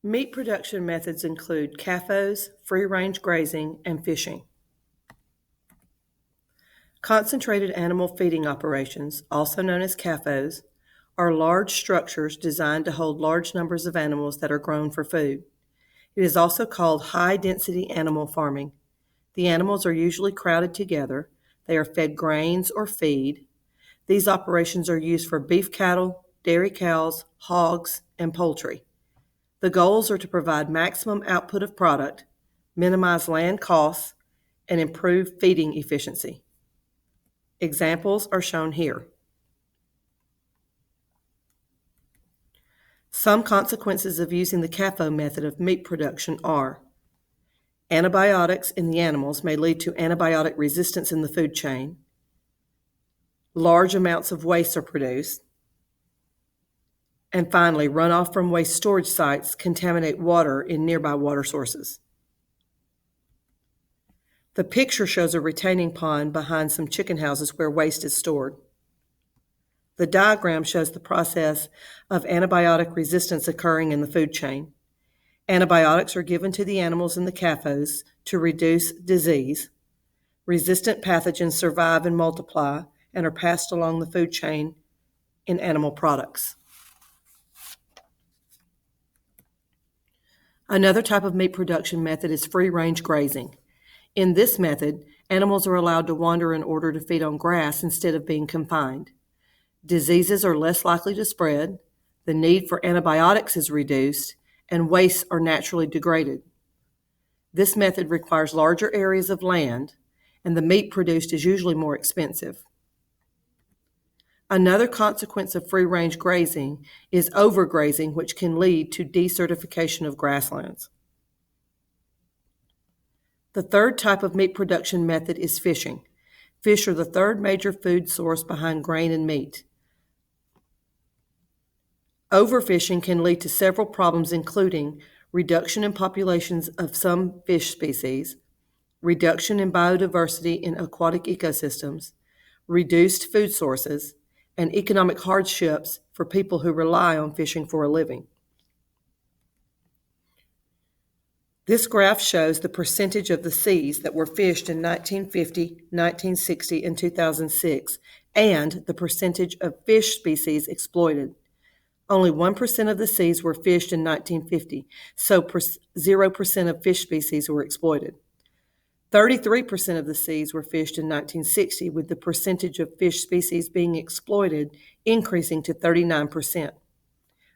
Meat production methods include CAFOs, free-range grazing, and fishing. Concentrated animal feeding operations, also known as CAFOs, are large structures designed to hold large numbers of animals that are grown for food. It is also called high-density animal farming. The animals are usually crowded together. They are fed grains or feed. These operations are used for beef cattle, dairy cows, hogs, and poultry. The goals are to provide maximum output of product, minimize land costs, and improve feeding efficiency. Examples are shown here. Some consequences of using the CAFO method of meat production are: antibiotics in the animals may lead to antibiotic resistance in the food chain. Large amounts of waste are produced. And finally, runoff from waste storage sites contaminate water in nearby water sources. The picture shows a retaining pond behind some chicken houses where waste is stored. The diagram shows the process of antibiotic resistance occurring in the food chain. Antibiotics are given to the animals in the CAFOs to reduce disease. Resistant pathogens survive and multiply and are passed along the food chain in animal products. Another type of meat production method is free-range grazing. In this method, animals are allowed to wander in order to feed on grass instead of being confined. Diseases are less likely to spread, the need for antibiotics is reduced, and wastes are naturally degraded. This method requires larger areas of land, and the meat produced is usually more expensive. Another consequence of free-range grazing is overgrazing, which can lead to desertification of grasslands. The third type of meat production method is fishing. Fish are the third major food source behind grain and meat. Overfishing can lead to several problems, including reduction in populations of some fish species, reduction in biodiversity in aquatic ecosystems, reduced food sources, and economic hardships for people who rely on fishing for a living. This graph shows the percentage of the seas that were fished in 1950, 1960, and 2006, and the percentage of fish species exploited. Only 1% of the seas were fished in 1950, so 0% of fish species were exploited. 33% of the seas were fished in 1960, with the percentage of fish species being exploited increasing to 39%.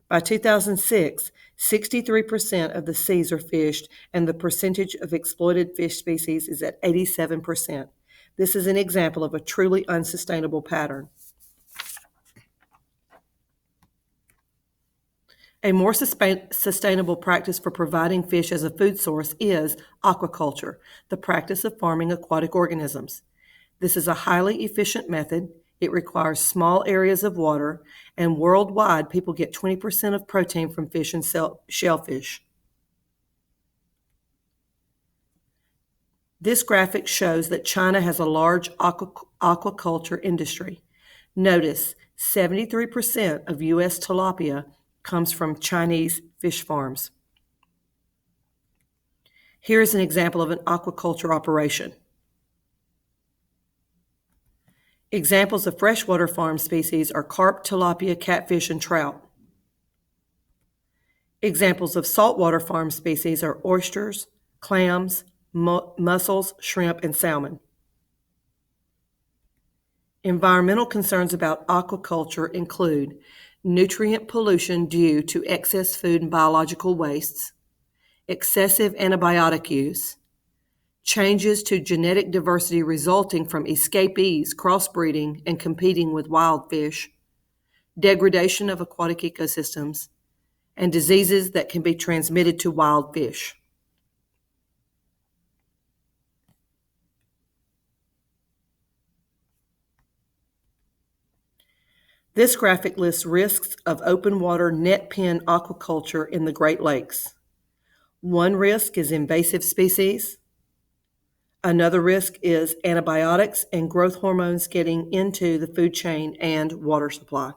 By 2006, 63% of the seas are fished, and the percentage of exploited fish species is at 87%. This is an example of a truly unsustainable pattern. A more sustainable practice for providing fish as a food source is aquaculture, the practice of farming aquatic organisms. This is a highly efficient method. It requires small areas of water, and worldwide, people get 20% of protein from fish and shellfish. This graphic shows that China has a large aquaculture industry. Notice 73% of U.S. tilapia comes from Chinese fish farms. Here is an example of an aquaculture operation. Examples of freshwater farm species are carp, tilapia, catfish, and trout. Examples of saltwater farm species are oysters, clams, mussels, shrimp, and salmon. Environmental concerns about aquaculture include nutrient pollution due to excess food and biological wastes, excessive antibiotic use, changes to genetic diversity resulting from escapees crossbreeding and competing with wild fish, degradation of aquatic ecosystems, and diseases that can be transmitted to wild fish. This graphic lists risks of open water net pen aquaculture in the Great Lakes. One risk is invasive species. Another risk is antibiotics and growth hormones getting into the food chain and water supply.